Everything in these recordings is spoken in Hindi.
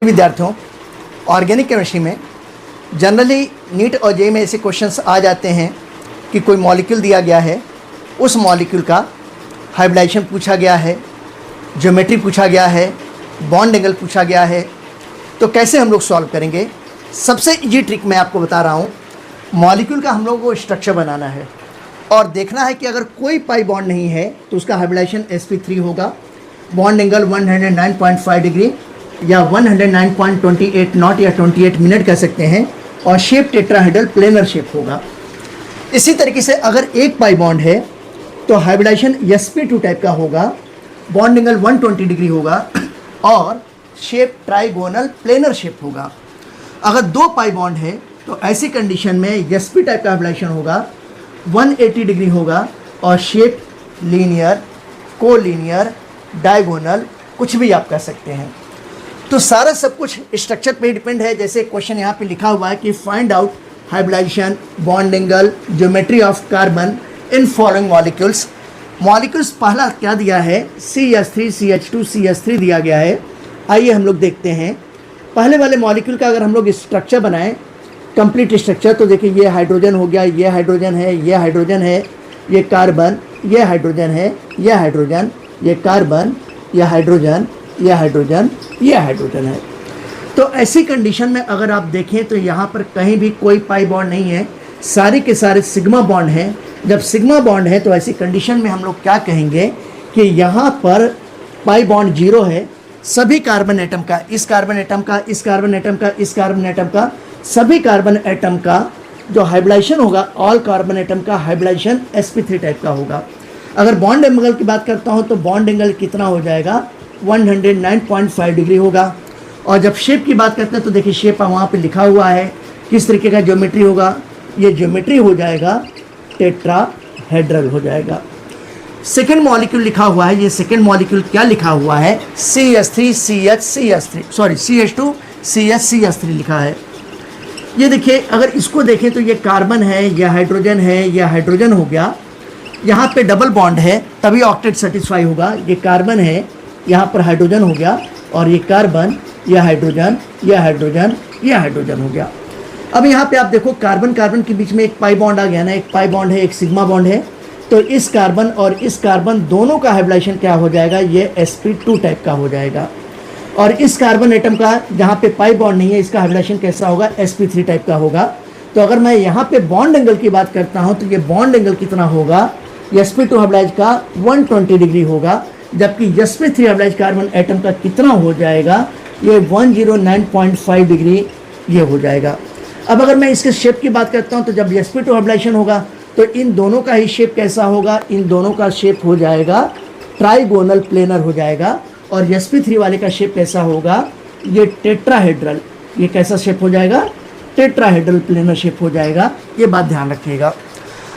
विद्यार्थियों, ऑर्गेनिक केमिस्ट्री में जनरली नीट और जेईई में ऐसे क्वेश्चंस आ जाते हैं कि कोई मॉलिक्यूल दिया गया है, उस मॉलिक्यूल का हाइब्रिडाइजेशन पूछा गया है, ज्योमेट्री पूछा गया है, बॉन्ड एंगल पूछा गया है। तो कैसे हम लोग सॉल्व करेंगे? सबसे इजी ट्रिक मैं आपको बता रहा हूँ। मॉलिक्यूल का हम लोगों को स्ट्रक्चर बनाना है और देखना है कि अगर कोई पाई बॉन्ड नहीं है तो उसका हाइब्रिडाइजेशन sp3 होगा, बॉन्ड एंगल 109.5 डिग्री या 109.28 नॉट या 28 मिनट कह सकते हैं, और शेप टेट्राहेड्रल प्लेनर शेप होगा। इसी तरीके से अगर एक पाई बॉन्ड है तो हाइब्रिडाइजेशन sp2 टाइप का होगा, बॉन्ड एंगल 120 डिग्री होगा और शेप ट्राइगोनल प्लेनर शेप होगा। अगर दो पाई बॉन्ड है तो ऐसी कंडीशन में sp टाइप का हाइब्रिडाइजेशन होगा, 180 डिग्री होगा और शेप लीनियर, कोलीनियर, डायगोनल, कुछ भी आप कह सकते हैं। तो सारा सब कुछ स्ट्रक्चर पे डिपेंड है। जैसे क्वेश्चन यहाँ पे लिखा हुआ है कि find out hybridization, bond angle, geometry of carbon in following molecules. Molecules पहला क्या दिया है? CH3, CH2, CH3 दिया गया है। आइए हम लोग देखते हैं पहले वाले मॉलिक्यूल का अगर हम लोग स्ट्रक्चर बनाएं, कंप्लीट स्ट्रक्चर, तो देखिए ये हाइड्रोजन हो गया, ये हाइड्रोजन है, ये हाइड्रोजन है, ये कार्बन, ये हाइड्रोजन है, ये हाइड्रोजन, ये कार्बन, ये हाइड्रोजन, ये हाइड्रोजन, ये हाइड्रोजन है। तो ऐसी कंडीशन में अगर आप देखें तो यहाँ पर कहीं भी कोई पाई बॉन्ड नहीं है, सारे के सारे सिग्मा बॉन्ड हैं। जब सिग्मा बॉन्ड है तो ऐसी कंडीशन में हम लोग क्या कहेंगे कि यहाँ पर पाई बॉन्ड 0 है। सभी कार्बन एटम का, इस कार्बन एटम का, इस कार्बन एटम का, इस कार्बन एटम का, सभी कार्बन एटम का जो हाइब्रिडाइजेशन होगा, ऑल कार्बन एटम का हाइब्रिडाइजेशन sp3 टाइप का होगा। अगर बॉन्ड एंगल की बात करता हूँ तो बॉन्ड एंगल कितना हो जाएगा? 109.5 डिग्री होगा। और जब शेप की बात करते हैं तो देखिए शेप वहाँ पे लिखा हुआ है किस तरीके का ज्योमेट्री होगा। ये ज्योमेट्री हो जाएगा टेट्राहेड्रल हो जाएगा। सेकेंड मॉलिक्यूल लिखा हुआ है, ये सेकेंड मॉलिक्यूल क्या लिखा हुआ है? CH2 CH लिखा है। ये देखिए, अगर इसको देखें तो ये कार्बन है, यह हाइड्रोजन है, यह हाइड्रोजन हो गया। यहाँ पे डबल बॉन्ड है तभी ऑक्टेट सेटिस्फाई होगा। ये कार्बन है, यहाँ पर हाइड्रोजन हो गया, और ये कार्बन, यह हाइड्रोजन, यह हाइड्रोजन, यह हाइड्रोजन हो गया। अब यहाँ पे आप देखो कार्बन कार्बन के बीच में एक पाई बॉन्ड आ गया ना, एक पाई बॉन्ड है, एक सिग्मा बॉन्ड है। तो इस कार्बन और इस कार्बन दोनों का हाइब्रिडाइजेशन क्या हो जाएगा? ये sp2 टाइप का हो जाएगा। और इस कार्बन एटम का जहाँ पे पाई बॉन्ड नहीं है, इसका हाइब्रिडाइजेशन कैसा होगा? sp3 टाइप का होगा। तो अगर मैं यहाँ पे बॉन्ड एंगल की बात करता हूँ तो ये बॉन्ड एंगल कितना होगा? sp2 हाइब्रिडाइज का 120 डिग्री होगा, जबकि sp3 हाइब्रिडाइज कार्बन एटम का कितना हो जाएगा? ये 109.5 डिग्री ये हो जाएगा। अब अगर मैं इसके शेप की बात करता हूँ तो जब sp2 हाइब्रिडाइजेशन होगा तो इन दोनों का ही शेप कैसा होगा? इन दोनों का शेप हो जाएगा ट्राइगोनल प्लेनर हो जाएगा। और sp3 वाले का शेप कैसा होगा? ये टेट्राहेड्रल। ये कैसा शेप हो जाएगा? टेट्राहेड्रल प्लेनर शेप हो जाएगा। ये बात ध्यान रखिएगा।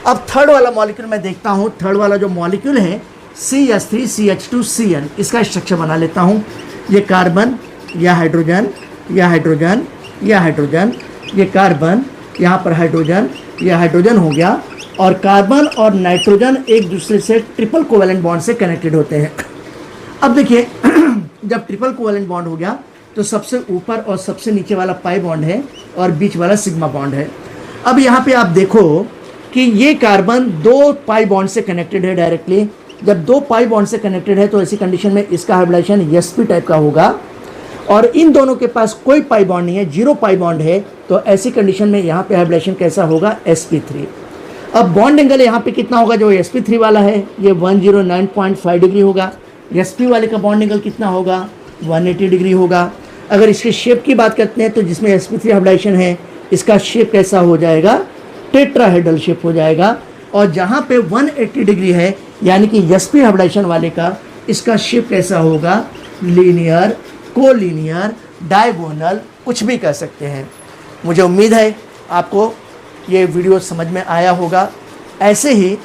अब थर्ड वाला मॉलिक्यूल मैं देखता हूँ। थर्ड वाला जो मॉलिक्यूल है CH3 CH2 Cn, इसका स्ट्रक्चर बना लेता हूँ। ये कार्बन, यह हाइड्रोजन, यह हाइड्रोजन, यह हाइड्रोजन, ये कार्बन, यहाँ पर हाइड्रोजन, यह हाइड्रोजन हो गया। और कार्बन और नाइट्रोजन एक दूसरे से ट्रिपल कोवैलेंट बॉन्ड से कनेक्टेड होते हैं। अब देखिए जब ट्रिपल कोवैलेंट बॉन्ड हो गया तो सबसे ऊपर और सबसे नीचे वाला पाई बॉन्ड है और बीच वाला सिग्मा बॉन्ड है। अब यहाँ पे आप देखो कि ये कार्बन दो पाई बॉन्ड से कनेक्टेड है डायरेक्टली। जब दो पाई बॉन्ड से कनेक्टेड है तो ऐसी कंडीशन में इसका हाइब्रिडाइजेशन sp टाइप का होगा। और इन दोनों के पास कोई पाई बॉन्ड नहीं है, 0 पाई बॉन्ड है, तो ऐसी कंडीशन में यहाँ पे हाइब्रिडाइजेशन कैसा होगा? sp3। अब बॉन्ड एंगल यहाँ पे कितना होगा? जो sp3 वाला है ये 109.5 डिग्री होगा। sp वाले का बॉन्ड एंगल कितना होगा? 180 डिग्री होगा। अगर इसके शेप की बात करते हैं तो जिसमें sp3 हाइब्रिडाइजेशन है, इसका शेप कैसा हो जाएगा? टेट्राहेड्रल शेप हो जाएगा। और जहाँ पे 180 डिग्री है यानी कि sp हाइब्रिडाइजेशन वाले का, इसका शेप कैसा होगा? लीनियर, कोलीनियर, डायगोनल, कुछ भी कह सकते हैं। मुझे उम्मीद है आपको ये वीडियो समझ में आया होगा। ऐसे ही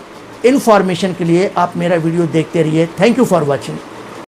इन्फॉर्मेशन के लिए आप मेरा वीडियो देखते रहिए। Thank you for watching.